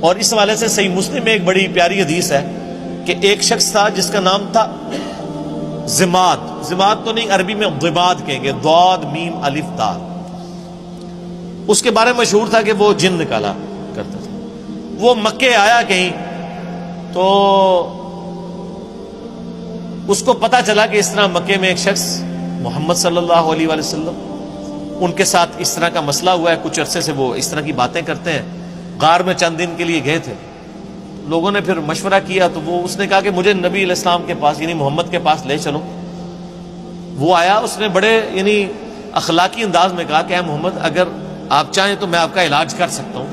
اور اس حوالے سے صحیح مسلم میں ایک بڑی پیاری حدیث ہے کہ ایک شخص تھا جس کا نام تھا زماد. زماد تو نہیں، عربی میں ضباد کہیں گے، ضاد میم الف دال. اس کے بارے میں مشہور تھا کہ وہ جن نکالا کرتا تھا. وہ مکے آیا کہیں تو اس کو پتا چلا کہ اس طرح مکے میں ایک شخص محمد صلی اللہ علیہ وآلہ وسلم ان کے ساتھ اس طرح کا مسئلہ ہوا ہے. کچھ عرصے سے وہ اس طرح کی باتیں کرتے ہیں. غار میں چند دن کے لیے گئے تھے. لوگوں نے پھر مشورہ کیا تو اس نے کہا کہ مجھے نبی علیہ السلام کے پاس یعنی محمد کے پاس لے چلو. وہ آیا، اس نے بڑے یعنی اخلاقی انداز میں کہا کہ اے محمد، اگر آپ چاہیں تو میں آپ کا علاج کر سکتا ہوں.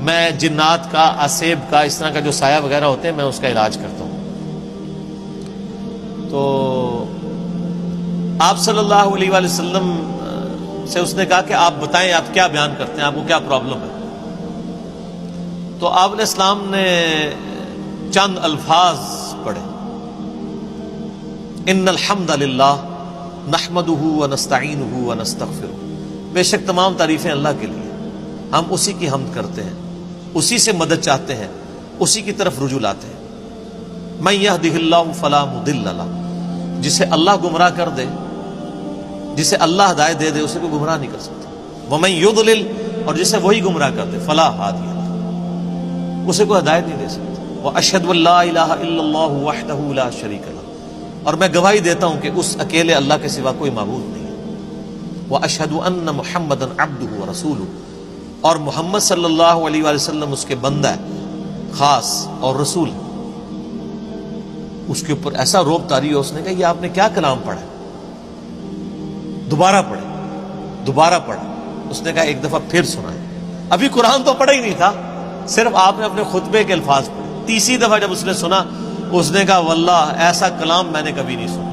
میں جنات کا، اسیب کا، اس طرح کا جو سایہ وغیرہ ہوتے ہیں میں اس کا علاج کرتا ہوں. تو آپ صلی اللہ علیہ وآلہ وسلم سے اس نے کہا کہ آپ بتائیں آپ کیا بیان کرتے ہیں، آپ کو کیا پرابلم ہے. تو آپ علیہ السلام نے چند الفاظ پڑھے، ان الحمد للہ نحمدہ ونستعینہ ونستغفرہ. بے شک تمام تعریفیں اللہ کے لیے، ہم اسی کی حمد کرتے ہیں، اسی سے مدد چاہتے ہیں، اسی کی طرف رجوع لاتے ہیں. من یہدہ اللہ فلا مضل لہ، جسے اللہ گمراہ کر دے، جسے اللہ ہدایت دے دے، اسے کوئی گمراہ نہیں کر سکتا. ومن یضلل، اور جسے وہی گمراہ کر دے، فلا ہادی لہ، اسے کوئی ہدایت نہیں دے سکتا. واشہد ان لا الہ الا اللہ وحدہ لا شریک لہ، اور میں گواہی دیتا ہوں کہ اس اکیلے اللہ کے سوا کوئی معبود نہیں ہے. واشہد ان محمدا عبدہ ورسولہ، اور محمد صلی اللہ علیہ وآلہ وسلم اس کے بندہ ہے خاص اور رسول ہے. اس کے اوپر ایسا روب طاری ہو، اس نے کہا یہ آپ نے کیا کلام پڑھا؟ دوبارہ پڑھے، دوبارہ پڑھا. اس نے کہا ایک دفعہ پھر سنائے. ابھی قرآن تو پڑھا ہی نہیں تھا، صرف آپ نے اپنے خطبے کے الفاظ پڑھے. تیسری دفعہ جب اس نے سنا، اس نے کہا واللہ ایسا کلام میں نے کبھی نہیں سنا.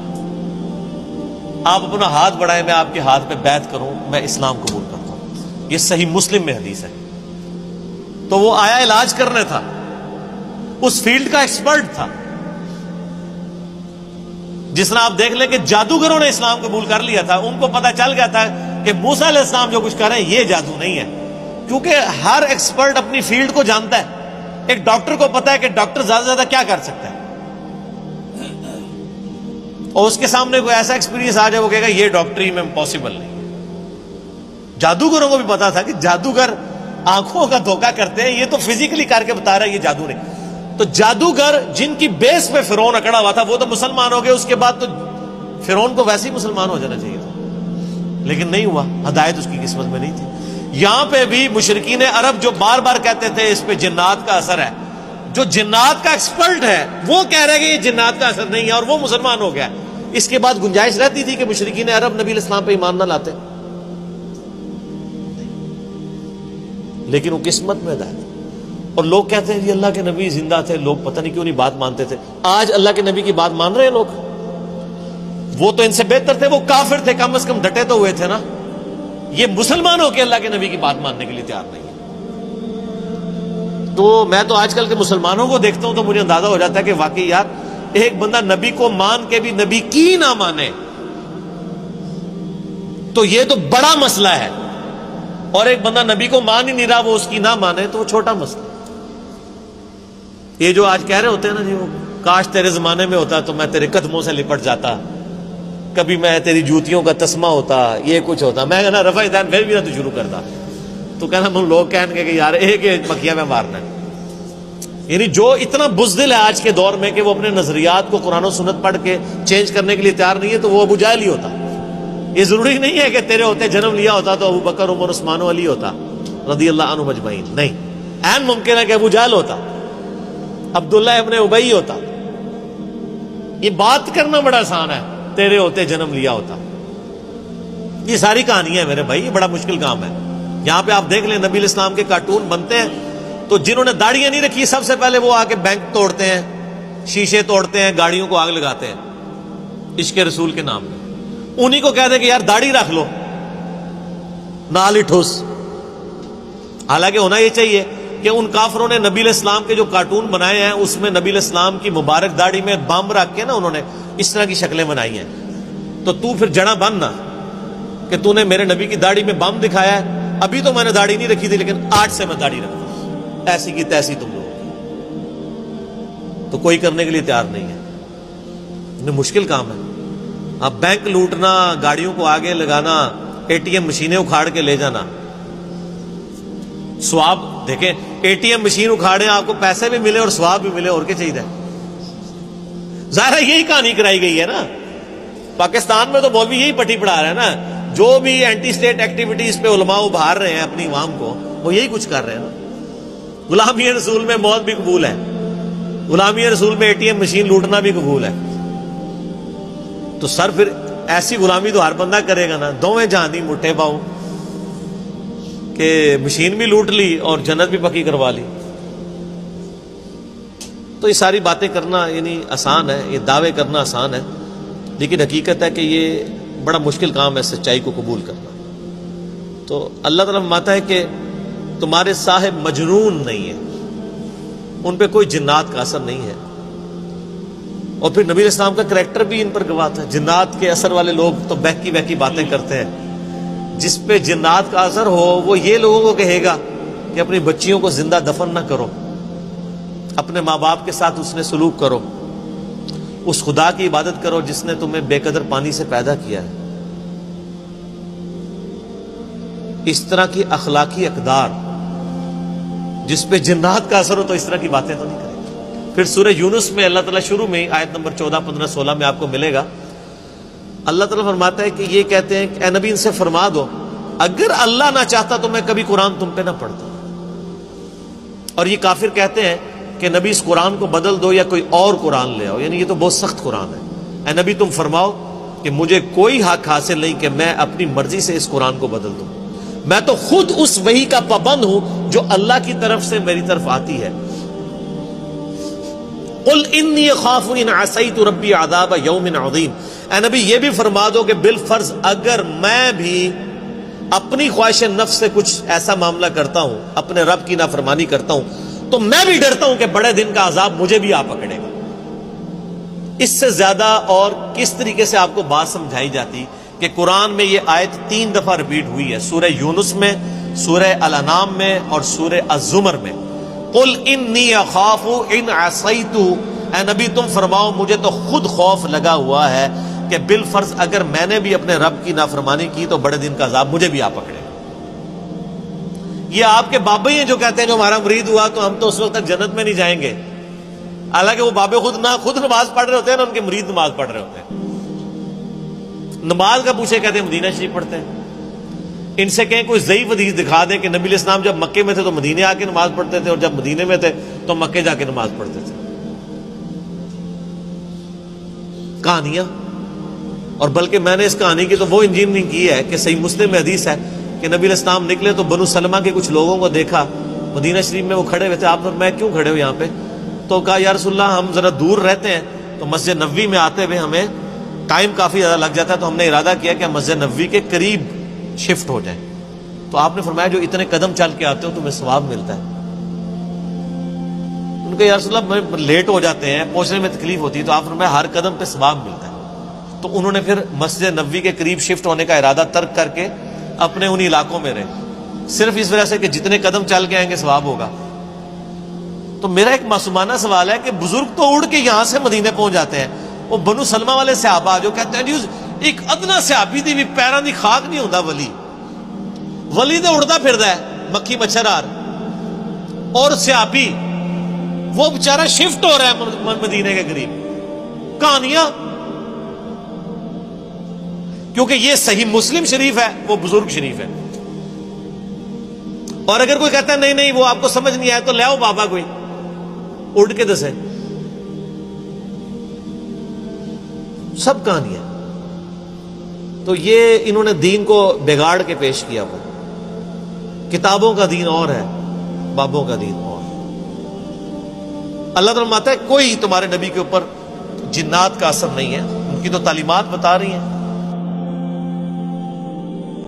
آپ اپنا ہاتھ بڑھائیں، میں آپ کے ہاتھ پہ بیعت کروں، میں اسلام قبول کرتا ہوں. یہ صحیح مسلم میں حدیث ہے. تو وہ آیا علاج کرنے تھا، اس فیلڈ کا ایکسپرٹ تھا. جس طرح آپ دیکھ لیں کہ جادوگروں نے اسلام قبول کر لیا تھا، ان کو پتہ چل گیا تھا کہ موسیٰ علیہ السلام جو کچھ کر رہے ہیں یہ جادو نہیں ہے. کیونکہ ہر ایکسپرٹ اپنی فیلڈ کو جانتا ہے. ایک ڈاکٹر کو پتا ہے کہ ڈاکٹر زیادہ سے زیادہ کیا کر سکتا ہے، اور اس کے سامنے کوئی ایسا ایکسپیرینس آ جائے وہ کہے گا یہ ڈاکٹری میں پاسبل نہیں. جادوگروں کو بھی پتا تھا کہ جادوگر آنکھوں کا دھوکہ کرتے ہیں، یہ تو فزیکلی کر کے بتا رہا ہے، یہ جادو نہیں. تو جادوگر جن کی بیس پہ فرعون اکڑا ہوا تھا وہ تو مسلمان ہو گئے. اس کے بعد تو فرعون کو ویسے ہی مسلمان ہو جانا چاہیے تھا، لیکن نہیں ہوا، ہدایت اس کی قسمت میں نہیں تھی. یہاں پہ بھی مشرکین عرب جو بار بار کہتے تھے اس پہ جنات کا اثر ہے، جو جنات کا ایکسپرٹ ہے وہ کہہ رہے کہ یہ جنات کا اثر نہیں ہے، اور وہ مسلمان ہو گیا. اس کے بعد گنجائش رہتی تھی کہ مشرکین عرب نبی علیہ السلام پہ ایمان نہ لاتے، لیکن وہ قسمت میں ہدایت. اور لوگ کہتے ہیں جی اللہ کے نبی زندہ تھے، لوگ پتہ نہیں کیوں نہیں بات مانتے تھے. آج اللہ کے نبی کی بات مان رہے ہیں لوگ. وہ تو ان سے بہتر تھے، وہ کافر تھے، کم از کم ڈٹے تو ہوئے تھے نا. یہ مسلمان ہو کے اللہ کے نبی کی بات ماننے کے لیے تیار نہیں ہے. تو میں تو آج کل کے مسلمانوں کو دیکھتا ہوں تو مجھے اندازہ ہو جاتا ہے کہ واقعی یار ایک بندہ نبی کو مان کے بھی نبی کی نہ مانے تو یہ تو بڑا مسئلہ ہے، اور ایک بندہ نبی کو مان ہی نہیں رہا وہ اس کی نہ مانے تو وہ چھوٹا مسئلہ. یہ جو آج کہہ رہے ہوتے ہیں نا جی وہ کاش تیرے زمانے میں ہوتا تو میں تیرے قدموں سے لپٹ جاتا، کبھی میں تیری جوتیوں کا تسمہ ہوتا، یہ کچھ ہوتا. میں کہنا رفع دین پھر بھی نہ تو شروع کرتا. تو کہنا ہم لوگ کہیں گے کہ یار ایک مکھیا میں مارنا ہے. یعنی جو اتنا بزدل ہے آج کے دور میں کہ وہ اپنے نظریات کو قرآن و سنت پڑھ کے چینج کرنے کے لیے تیار نہیں ہے، تو وہ ابو جہل ہی ہوتا. یہ ضروری نہیں ہے کہ تیرے ہوتے جنم لیا ہوتا تو ابو بکر عمر عثمان و علی ہوتا رضی اللہ عنہ مجمعین. نہیں، عین ممکن ہے کہ ابو جہل ہوتا، عبداللہ ابن ابی ہوتا. یہ بات کرنا بڑا آسان ہے، تیرے ہوتے جنم لیا ہوتا. یہ ساری کہانی ہے میرے بھائی، یہ بڑا مشکل کام ہے. یہاں پہ آپ دیکھ لیں نبی علیہ السلام کے کارٹون بنتے ہیں تو جنہوں نے داڑیاں نہیں رکھی سب سے پہلے وہ آ کے بینک توڑتے ہیں، شیشے توڑتے ہیں، گاڑیوں کو آگ لگاتے ہیں عشق رسول کے نام میں. انہی کو کہہ دیں کہ یار داڑھی رکھ لو، نال ہی ٹھوس. حالانکہ ہونا یہ چاہیے کہ ان کافروں نے نبی علیہ السلام کے جو کارٹون بنائے ہیں اس میں نبی علیہ السلام کی مبارک داڑھی میں بم رکھ کے نا انہوں نے اس طرح کی شکلیں بنائی ہیں. تو پھر جڑا بننا کہ تو نے میرے نبی کی داڑھی میں بم دکھایا ہے. ابھی تو میں نے داڑھی نہیں رکھی تھی لیکن آج سے میں داڑھی رکھتا ہوں. ایسی کی تیسی تم لوگ، تو کوئی کرنے کے لیے تیار نہیں ہے. مشکل کام ہے. اب بینک لوٹنا، گاڑیوں کو آگے لگانا، اے ٹی ایم مشینیں اکھاڑ کے لے جانا. ثواب دیکھیں، اے ٹی ایم مشین اکھاڑیں، آپ کو پیسے بھی ملے اور ثواب بھی ملے، اور کیا چاہیے. ظاہر ہے یہی کہانی کرائی گئی ہے نا. پاکستان میں تو مولوی یہی پٹی پڑھا رہا ہے نا. جو بھی اینٹی اسٹیٹ ایکٹیویٹیز پہ علماء ابھار رہے ہیں اپنی عوام کو، وہ یہی کچھ کر رہے ہیں نا. غلامی رسول میں موت بھی قبول ہے، غلامی رسول میں اے ٹی ایم مشین لوٹنا بھی قبول ہے. تو سر پھر ایسی غلامی تو ہر بندہ کرے گا نا. دوویں جہان دی مٹھے پاؤں کہ مشین بھی لوٹ لی اور جنت بھی پکی کروا لی. تو یہ ساری باتیں کرنا یعنی آسان ہے، یہ دعوے کرنا آسان ہے، لیکن حقیقت ہے کہ یہ بڑا مشکل کام ہے سچائی کو قبول کرنا. تو اللہ تعالیٰ فرماتا ہے کہ تمہارے صاحب مجنون نہیں ہیں، ان پہ کوئی جنات کا اثر نہیں ہے. اور پھر نبی علیہ السلام کا کریکٹر بھی ان پر گواہ تھا. جنات کے اثر والے لوگ تو بہکی بہکی باتیں کرتے ہیں. جس پہ جنات کا اثر ہو وہ یہ لوگوں کو کہے گا کہ اپنی بچیوں کو زندہ دفن نہ کرو، اپنے ماں باپ کے ساتھ اس نے سلوک کرو، اس خدا کی عبادت کرو جس نے تمہیں بے قدر پانی سے پیدا کیا ہے. اس طرح کی اخلاقی اقدار جس پہ جنات کا اثر ہو تو اس طرح کی باتیں تو نہیں کریں. پھر سورہ یونس میں اللہ تعالیٰ شروع میں آیت نمبر 14، 15، 16 میں آپ کو ملے گا. اللہ تعالیٰ فرماتا ہے کہ یہ کہتے ہیں کہ اے نبی ان سے فرما دو اگر اللہ نہ چاہتا تو میں کبھی قرآن تم پہ نہ پڑھتا. اور یہ کافر کہتے ہیں کہ نبی اس قرآن کو بدل دو یا کوئی اور قرآن لے آؤ، یعنی یہ تو بہت سخت قرآن ہے. اے نبی تم فرماؤ کہ مجھے کوئی حق حاصل نہیں کہ میں اپنی مرضی سے اس قرآن کو بدل دوں. میں تو خود اس وحی کا پابند ہوں جو اللہ کی طرف سے میری طرف آتی ہے. قل انی اخاف ان عصیت ربی عذاب یوم عظیم. اے نبی یہ بھی فرما دو کہ بالفرض اگر میں بھی اپنی خواہش نفس سے کچھ ایسا معاملہ کرتا ہوں، اپنے رب کی نافرمانی کرتا ہوں، تو میں بھی ڈرتا ہوں کہ بڑے دن کا عذاب مجھے بھی آ پکڑے گا. اس سے زیادہ اور کس طریقے سے آپ کو بات سمجھائی جاتی کہ قرآن میں یہ آیت 3 دفعہ ریپیٹ ہوئی ہے، سورہ یونس میں، سورہ الانعام میں اور سورہ الزمر میں. قل انی اخاف ان عصیت. اے نبی تم فرماؤ مجھے تو خود خوف لگا ہوا ہے کہ بالفرض اگر میں نے بھی اپنے رب کی نافرمانی کی تو بڑے دن کا عذاب مجھے بھی آ پکڑے. یہ آپ کے بابے ہیں جو کہتے ہیں جو ہمارا مرید ہوا تو ہم تو اس وقت تک جنت میں نہیں جائیں گے، حالانکہ وہ بابے خود نماز پڑھ رہے ہوتے ہیں نا ان کے مرید نماز پڑھ رہے ہوتے ہیں. نماز کا پوچھے کہتے ہیں مدینہ شریف پڑھتے ہیں. ان سے کہیں کوئی ضعیف حدیث دکھا دیں کہ نبی علیہ السلام جب مکے میں تھے تو مدینے آ کے نماز پڑھتے تھے اور جب مدینے میں تھے تو مکے جا کے نماز پڑھتے تھے. کہانیاں. اور بلکہ میں نے اس کہانی کی تو وہ انجینئرنگ کی ہے کہ صحیح مسلم میں حدیث ہے کہ نبی علیہ السلام نکلے تو بنو سلمہ کے کچھ لوگوں کو دیکھا مدینہ شریف میں، وہ کھڑے ہوئے تھے. آپ نے میں کیوں کھڑے ہو یہاں پہ؟ تو کہا یا رسول اللہ ہم ذرا دور رہتے ہیں تو مسجد نبوی میں آتے ہوئے ہمیں ٹائم کافی زیادہ لگ جاتا ہے، تو ہم نے ارادہ کیا کہ ہم مسجد نبوی کے قریب شفٹ ہو جائیں. تو آپ نے فرمایا جو اتنے قدم چل کے آتے ہو تمہیں ثواب ملتا ہے. ان کا یا رسول اللہ لیٹ ہو جاتے ہیں، پہنچنے میں تکلیف ہوتی ہے. تو آپ نے فرمایا ہر قدم پہ ثواب ملتا ہے. تو انہوں نے پھر مسجد نبوی کے قریب شفٹ ہونے کا ارادہ ترک کر کے اپنے ان علاقوں میں رہے، صرف اس وجہ سے کہ جتنے قدم چل کے آئیں گے ثواب ہوگا. تو میرا ایک معصومانہ سوال ہے کہ بزرگ تو اڑ کے یہاں سے مدینے پہنچ جاتے ہیں، وہ بنو سلمہ والے صحابہ جو کہتے ہیں ایک ادنا صحابی دی بھی پیروں دی خاک نہیں ہوتا، ولی تو اڑتا پھردا ہے مکھی مچھر آر، اور صحابی وہ بیچارہ شفٹ ہو رہا ہے مدینے کے قریب. کہانیاں. کیونکہ یہ صحیح مسلم شریف ہے، وہ بزرگ شریف ہے. اور اگر کوئی کہتا ہے نہیں نہیں وہ آپ کو سمجھ نہیں آیا تو لے آؤ بابا کوئی اڑ کے دسے. سب کہانیاں. تو یہ انہوں نے دین کو بگاڑ کے پیش کیا. وہ کتابوں کا دین اور ہے، بابوں کا دین اور. اللہ تعالیٰ فرماتا ہے کوئی تمہارے نبی کے اوپر جنات کا اثر نہیں ہے، ان کی تو تعلیمات بتا رہی ہیں.